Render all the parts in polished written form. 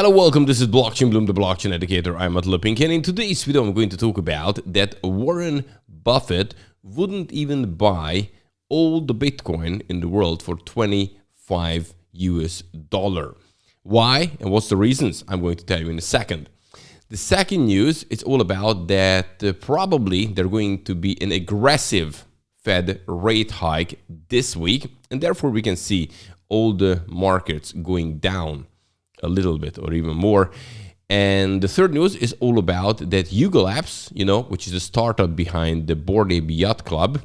Hello, welcome. This is Blockchain Bloom, the blockchain educator. I'm Matt Lipink, and in today's video, I'm going to talk about that Warren Buffett wouldn't even buy all the Bitcoin in the world for $25 US. Why and what's the reasons? I'm going to tell you in a second. The second news is all about that probably there's going to be an aggressive Fed rate hike this week, and therefore we can see all the markets going down a little bit or even more. And the third news is all about that Yuga Labs, which is a startup behind the Bored Ape Yacht Club,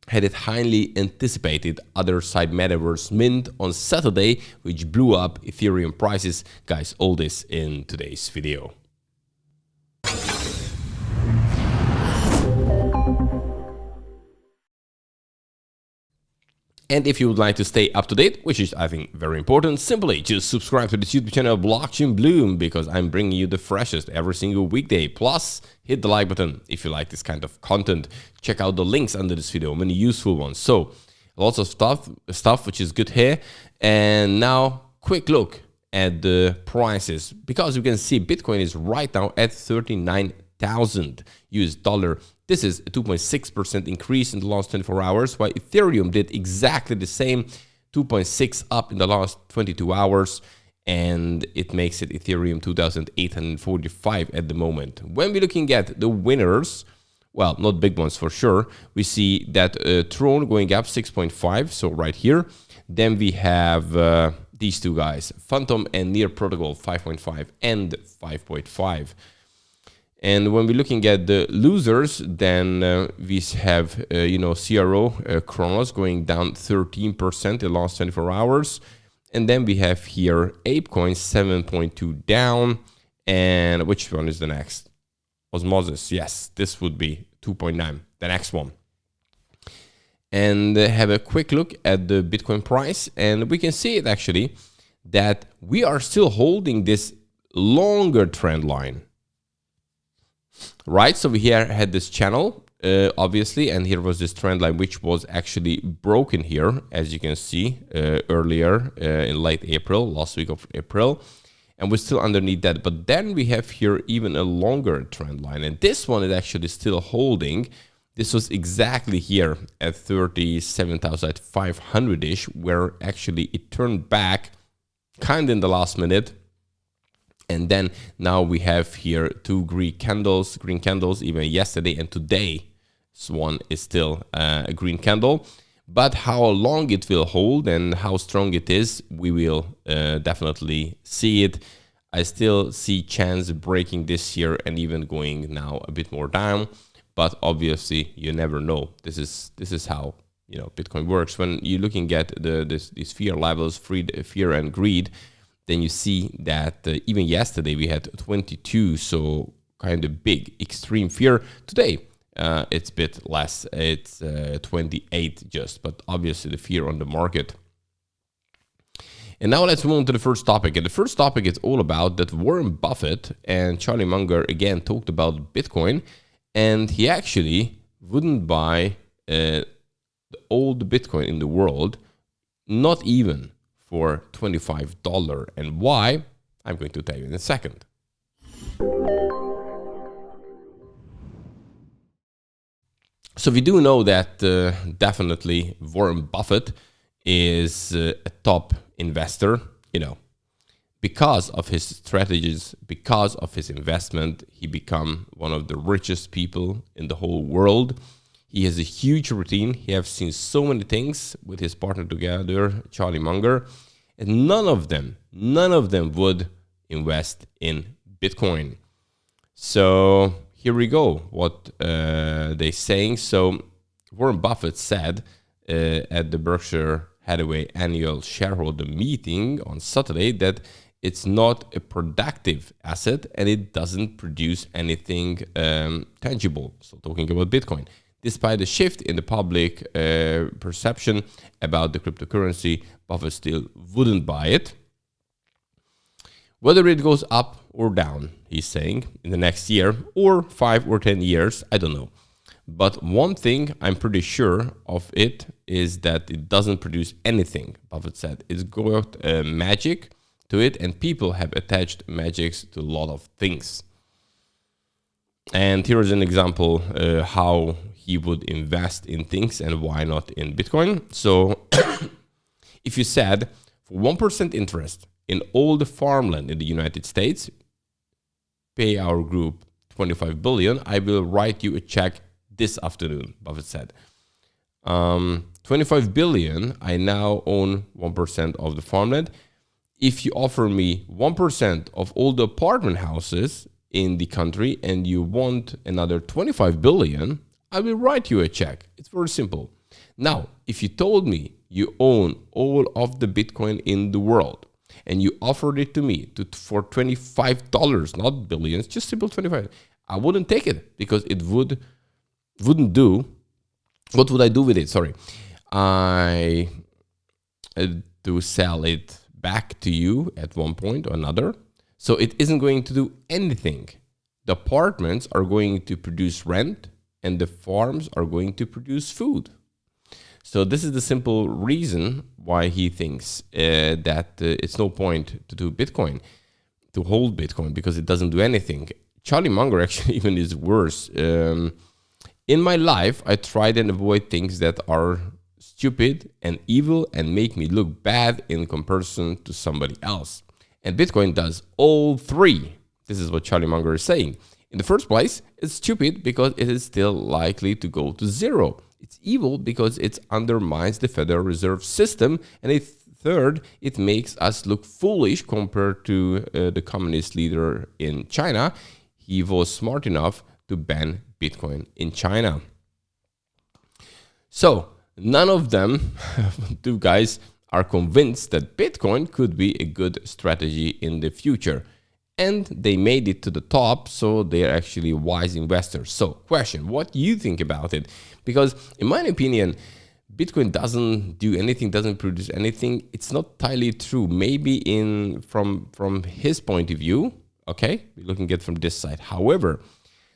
had it highly anticipated other side metaverse mint on Saturday, which blew up Ethereum prices. Guys, all this in today's video. And if you would like to stay up to date, which is, I think, very important, simply just subscribe to this YouTube channel, Blockchain Bloom, because I'm bringing you the freshest every single weekday. Plus, hit the like button if you like this kind of content. Check out the links under this video, many useful ones. So, lots of stuff which is good here. And now, quick look at the prices, because you can see Bitcoin is right now at 39,000 US dollar. This is a 2.6% increase in the last 24 hours, while Ethereum did exactly the same, 2.6 up in the last 22 hours, and it makes it Ethereum 2,845 at the moment. When we're looking at the winners, well, not big ones for sure, we see that Tron going up 6.5, so right here. Then we have these two guys, Phantom and Near Protocol 5.5 and 5.5. And when we're looking at the losers, then we have, CRO, Kronos going down 13% in the last 24 hours. And then we have here ApeCoin 7.2 down. And which one is the next? Osmosis. Yes, this would be 2.9, the next one. And have a quick look at the Bitcoin price. And we can see it actually that we are still holding this longer trend line. Right, so we here had this channel, obviously, and here was this trend line, which was actually broken here, as you can see, earlier in late April, last week of April, and we're still underneath that. But then we have here even a longer trend line, and this one is actually still holding. This was exactly here at 37,500-ish, where actually it turned back kind of in the last minute. And then now we have here two green candles, even yesterday and today. This one is still a green candle. But how long it will hold and how strong it is, we will definitely see it. I still see chance breaking this here and even going now a bit more down. But obviously, you never know. This is how Bitcoin works. When you're looking at these fear levels, fear and greed, then you see that even yesterday we had 22, so kind of big, extreme fear. Today, it's a bit less. It's 28 just, but obviously the fear on the market. And now let's move on to the first topic. And the first topic is all about that Warren Buffett and Charlie Munger again talked about Bitcoin, and he actually wouldn't buy all the Bitcoin in the world, not even for $25. And why? I'm going to tell you in a second. So we do know that definitely Warren Buffett is a top investor, because of his strategies, because of his investment, he become one of the richest people in the whole world. He has a huge routine. He has seen so many things with his partner together, Charlie Munger, and none of them would invest in Bitcoin. So here we go, what they're saying. So Warren Buffett said at the Berkshire Hathaway annual shareholder meeting on Saturday that it's not a productive asset and it doesn't produce anything tangible. So talking about Bitcoin. Despite the shift in the public perception about the cryptocurrency, Buffett still wouldn't buy it. Whether it goes up or down, he's saying, in the next year or 5 or 10 years, I don't know. But one thing I'm pretty sure of it is that it doesn't produce anything, Buffett said. It's got magic to it, and people have attached magics to a lot of things. And here is an example how he would invest in things and why not in Bitcoin. So if you said for 1% interest in all the farmland in the United States, pay our group 25 billion, I will write you a check this afternoon, Buffett said. 25 billion, I now own 1% of the farmland. If you offer me 1% of all the apartment houses in the country and you want another 25 billion, I will write you a check. It's very simple. Now, if you told me you own all of the Bitcoin in the world and you offered it to me for $25, not billions, just simple 25, I wouldn't take it because it wouldn't do. What would I do with it? Sorry. I do sell it back to you at one point or another. So it isn't going to do anything. The apartments are going to produce rent and the farms are going to produce food. So this is the simple reason why he thinks that it's no point to do Bitcoin, to hold Bitcoin, because it doesn't do anything. Charlie Munger actually even is worse. In my life, I tried and avoid things that are stupid and evil and make me look bad in comparison to somebody else. And Bitcoin does all three. This is what Charlie Munger is saying. In the first place, it's stupid because it is still likely to go to zero. It's evil because it undermines the Federal Reserve System. And third, it makes us look foolish compared to the communist leader in China. He was smart enough to ban Bitcoin in China. So none of them, two guys, are convinced that Bitcoin could be a good strategy in the future. And they made it to the top, so they're actually wise investors. So question, what do you think about it? Because in my opinion, Bitcoin doesn't do anything, doesn't produce anything. It's not entirely true. Maybe from his point of view, okay, we're looking at it from this side. However,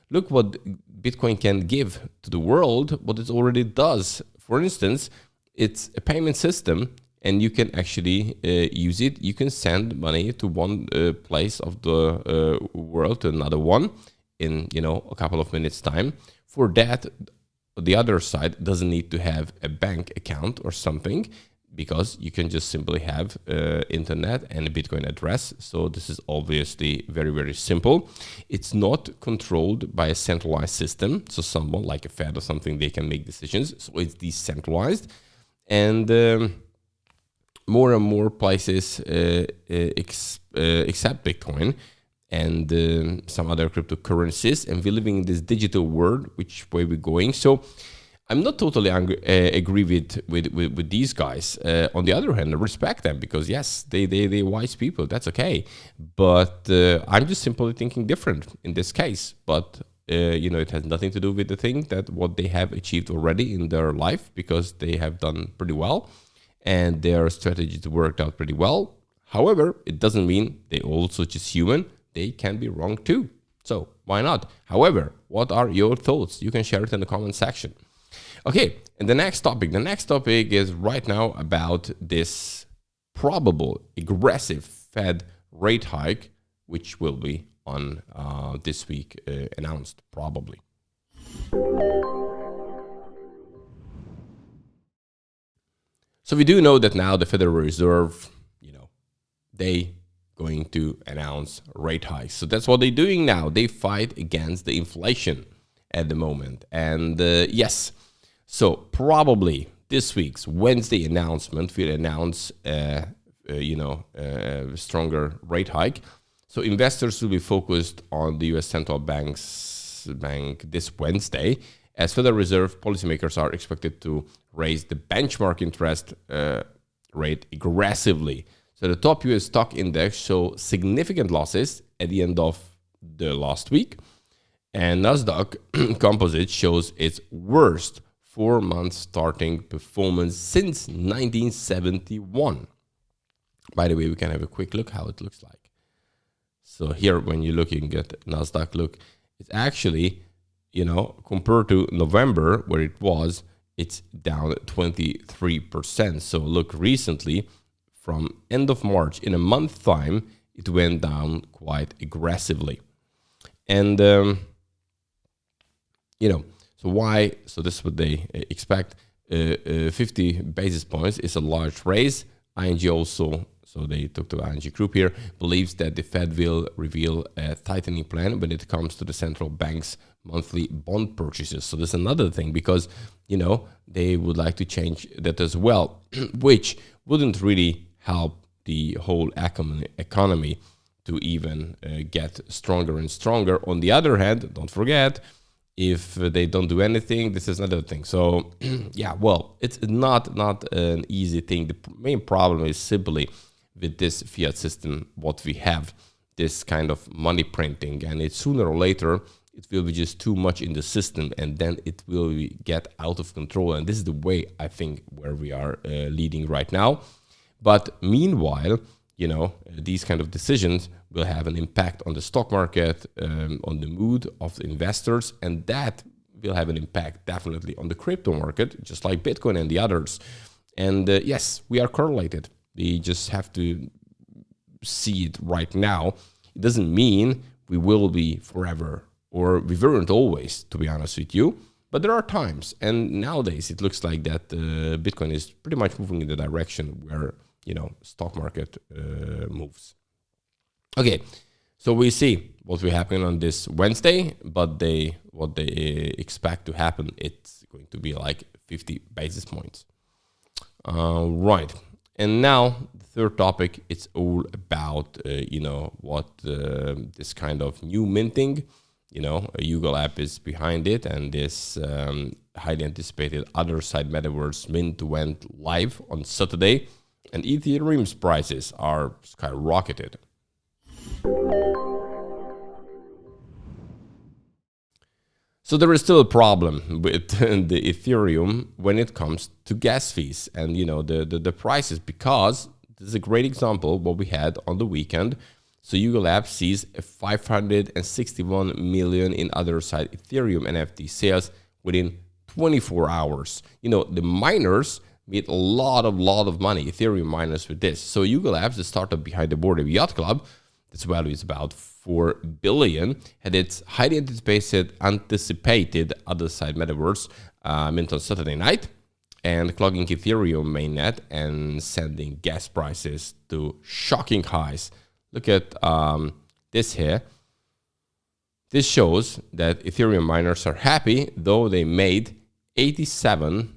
look what Bitcoin can give to the world, what it already does. For instance, it's a payment system and you can actually use it. You can send money to one place of the world to another one in a couple of minutes time. For that, the other side doesn't need to have a bank account or something, because you can just simply have internet and a Bitcoin address. So this is obviously very, very simple. It's not controlled by a centralized system. So someone like a Fed or something, they can make decisions. So it's decentralized. And more and more places accept Bitcoin and some other cryptocurrencies. And we're living in this digital world, which way we're going. So I'm not totally agree with these guys. On the other hand, I respect them because yes, they're wise people. That's okay. But I'm just simply thinking different in this case. But it has nothing to do with the thing that what they have achieved already in their life, because they have done pretty well and their strategies worked out pretty well. However, it doesn't mean they also just human. They can be wrong too. So why not? However, what are your thoughts? You can share it in the comment section. Okay, and the next topic is right now about this probable aggressive Fed rate hike, which will be on this week announced probably. So we do know that now the Federal Reserve, they going to announce rate hikes. So that's what they're doing now. They fight against the inflation at the moment. And yes, so probably this week's Wednesday announcement will announce a stronger rate hike. So investors will be focused on the U.S. Central Bank this Wednesday, as Federal Reserve policymakers are expected to raise the benchmark interest rate aggressively. So the top U.S. stock index showed significant losses at the end of the last week, and Nasdaq Composite shows its worst 4-month starting performance since 1971. By the way, we can have a quick look how it looks like. So here, when you're looking at Nasdaq, look, it's actually, compared to November where it was, it's down 23%. So look, recently, from end of March, in a month time, it went down quite aggressively. And, you know, so why? So this is what they expect. 50 basis points is a large raise. ING also, so they took the ING group here, believes that the Fed will reveal a tightening plan when it comes to the central bank's monthly bond purchases. So there's another thing, because, you know, they would like to change that as well, which wouldn't really help the whole economy to even get stronger and stronger. On the other hand, don't forget, if they don't do anything, this is another thing. So yeah, well, it's not an easy thing. The main problem is simply with this fiat system, what we have, this kind of money printing, and it's sooner or later, it will be just too much in the system, and then it will get out of control. And this is the way, I think, where we are leading right now. But meanwhile, you know, these kind of decisions will have an impact on the stock market, on the mood of the investors, and that will have an impact definitely on the crypto market, just like Bitcoin and the others. And yes, we are correlated. We just have to see it right now. It doesn't mean we will be forever, or we weren't always, to be honest with you. But there are times, and nowadays it looks like that Bitcoin is pretty much moving in the direction where, you know, stock market moves. Okay, so we see what will happen on this Wednesday, but what they expect to happen, it's going to be like 50 basis points. Right, and now the third topic, it's all about, you know, what this kind of new minting, you know, a Google app is behind it, and this highly anticipated other side metaverse mint went live on Saturday, and Ethereum's prices are skyrocketed. So there is still a problem with the Ethereum when it comes to gas fees and, you know, the prices, because this is a great example what we had on the weekend. So Google App sees 561 million in other side Ethereum NFT sales within 24 hours. You know, the miners made a lot of money, Ethereum miners, with this. So Google Apps, the startup behind the Bored Ape Yacht Club, its value is about 4 billion, had its highly anticipated other side metaverse mint on Saturday night, and clogging Ethereum mainnet and sending gas prices to shocking highs. Look at this here. This shows that Ethereum miners are happy, though they made more than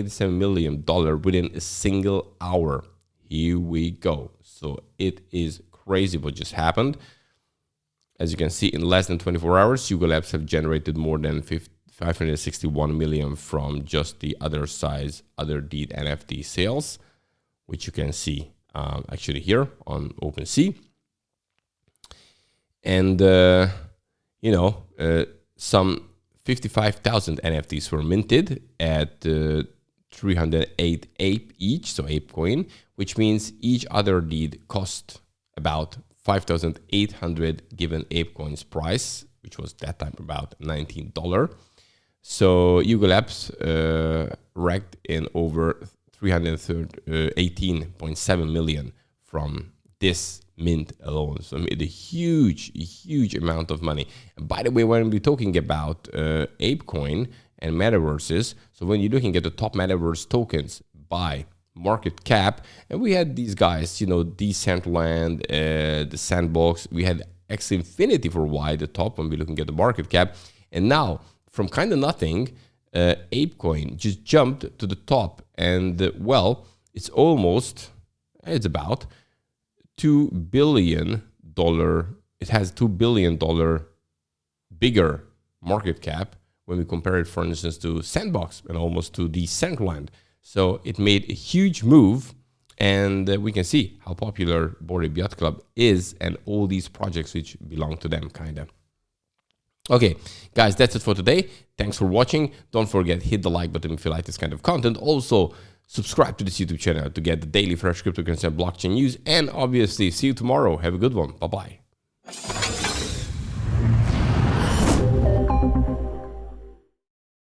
$87 million within a single hour. Here we go. So it is crazy what just happened. As you can see, in less than 24 hours, Google Apps have generated more than 561 million from just the other deed NFT sales, which you can see actually here on OpenSea. And, you know, some 55,000 NFTs were minted at 308 ape each, so ape coin, which means each other deed cost about 5,800 given ape coin's price, which was that time about $19. So Google Apps racked in over 318.7 million from this mint alone. So made a huge amount of money. And by the way, when we're talking about ApeCoin and metaverses, so when you're looking at the top metaverse tokens by market cap, and we had these guys, you know, Decentraland, the Sandbox, we had X Infinity for a while, the top when we're looking at the market cap, and now from kind of nothing, ApeCoin just jumped to the top, and well, it's about $2 billion. It has $2 billion bigger market cap when we compare it, for instance, to Sandbox and almost to Decentraland. So it made a huge move, and we can see how popular Bored Ape Yacht Club is and all these projects which belong to them, kind of. Okay, guys, that's it for today. Thanks for watching. Don't forget, hit the like button if you like this kind of content. Also, subscribe to this YouTube channel to get the daily fresh cryptocurrency and blockchain news. And obviously, see you tomorrow. Have a good one. Bye-bye.